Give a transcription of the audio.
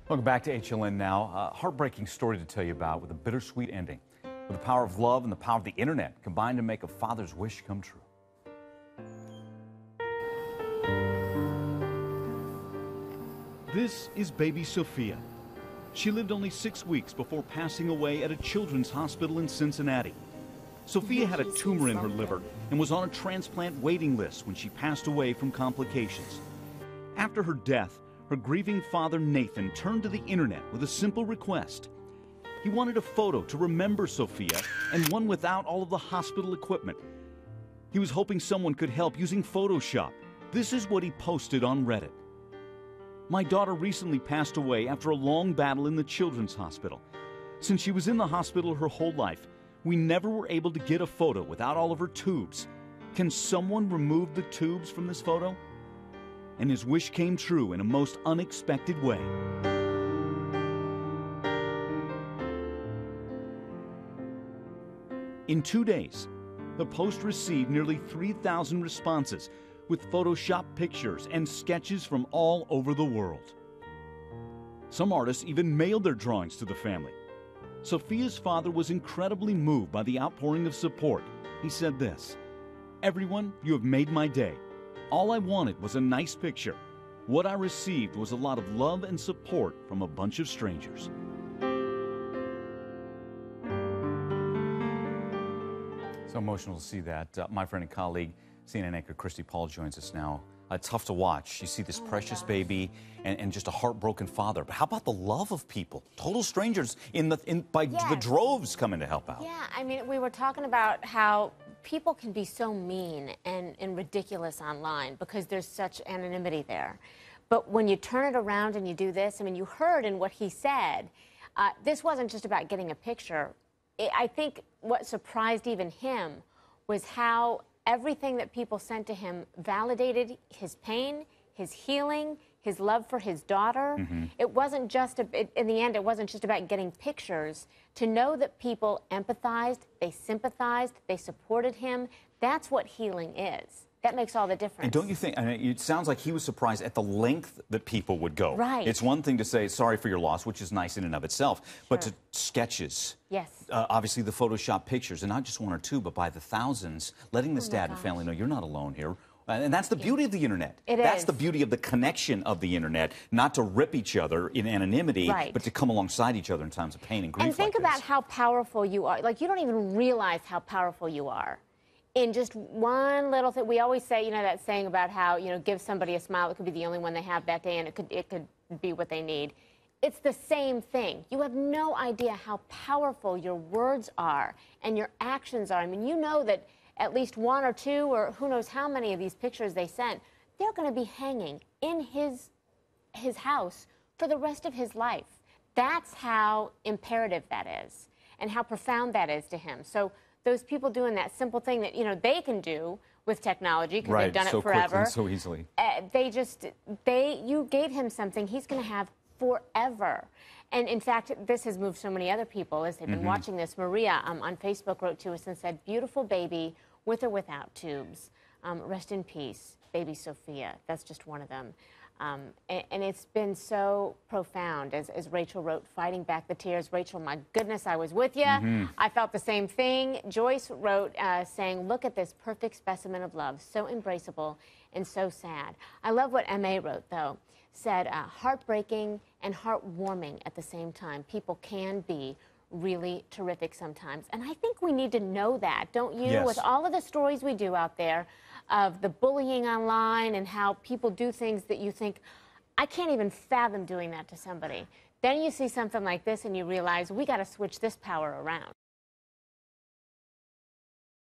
Welcome back to HLN now. A heartbreaking story to tell you about with a bittersweet ending. With the power of love and the power of the internet combined to make a father's wish come true. This is baby Sophia. She lived only 6 weeks before passing away at a children's hospital in Cincinnati. Sophia had a tumor in her liver and was on a transplant waiting list when she passed away from complications. After her death, her grieving father Nathan turned to the internet with a simple request. He wanted a photo to remember Sophia and one without all of the hospital equipment. He was hoping someone could help using Photoshop. This is what he posted on Reddit. My daughter recently passed away after a long battle in the children's hospital. Since she was in the hospital her whole life, we never were able to get a photo without all of her tubes. Can someone remove the tubes from this photo? And his wish came true in a most unexpected way. In 2 days, the post received nearly 3,000 responses with Photoshop pictures and sketches from all over the world. Some artists even mailed their drawings to the family. Sophia's father was incredibly moved by the outpouring of support. He said this, "Everyone, you have made my day. All I wanted was a nice picture. What I received was a lot of love and support from a bunch of strangers." So emotional to see that. My friend and colleague, CNN anchor Christy Paul joins us now. Tough to watch. You see this precious baby and just a heartbroken father. But how about the love of people? Total strangers by the droves coming to help out. Yeah, I mean, we were talking about how people can be so mean and ridiculous online because there's such anonymity there. But when you turn it around and you do this, I mean, you heard in what he said, this wasn't just about getting a picture. I think what surprised even him was how everything that people sent to him validated his pain, his healing, his love for his daughter. It wasn't just, in the end, it wasn't just about getting pictures. To know that people empathized, they sympathized, they supported him, that's what healing is. That makes all the difference. And don't you think, I mean, it sounds like he was surprised at the length that people would go. Right. It's one thing to say, sorry for your loss, which is nice in and of itself, but to sketches. Yes. Obviously the Photoshop pictures, and not just one or two, but by the thousands, letting this dad and family know you're not alone here. And that's the beauty of the internet. That's the beauty of the connection of the internet, not to rip each other in anonymity, but to come alongside each other in times of pain and grief. And think about how powerful you are. Like, you don't even realize how powerful you are. In just one little thing, we always say, you know, that saying about how, you know, give somebody a smile, it could be the only one they have that day, and it could be what they need. It's the same thing. You have no idea how powerful your words are and your actions are. I mean, you know that at least one or two, or who knows how many of these pictures they sent, they're going to be hanging in his house for the rest of his life. That's how imperative that is and how profound that is to him. So those people doing that simple thing that, you know, they can do with technology because they've done it forever. So quickly, so easily. You gave him something he's going to have forever. And in fact, this has moved so many other people as they've been watching this. Maria on Facebook wrote to us and said, "Beautiful baby, with or without tubes. Rest in peace, baby Sophia." That's just one of them. And it's been so profound, as Rachel wrote, fighting back the tears. Rachel, my goodness, I was with you. I felt the same thing. Joyce wrote saying, "Look at this perfect specimen of love, so embraceable and so sad." I love what M.A. wrote, though. Said, heartbreaking and heartwarming at the same time. People can be really terrific sometimes. And I think we need to know that, don't you? Yes. With all of the stories we do out there of the bullying online and how people do things that you think, I can't even fathom doing that to somebody. Then you see something like this and you realize we got to switch this power around.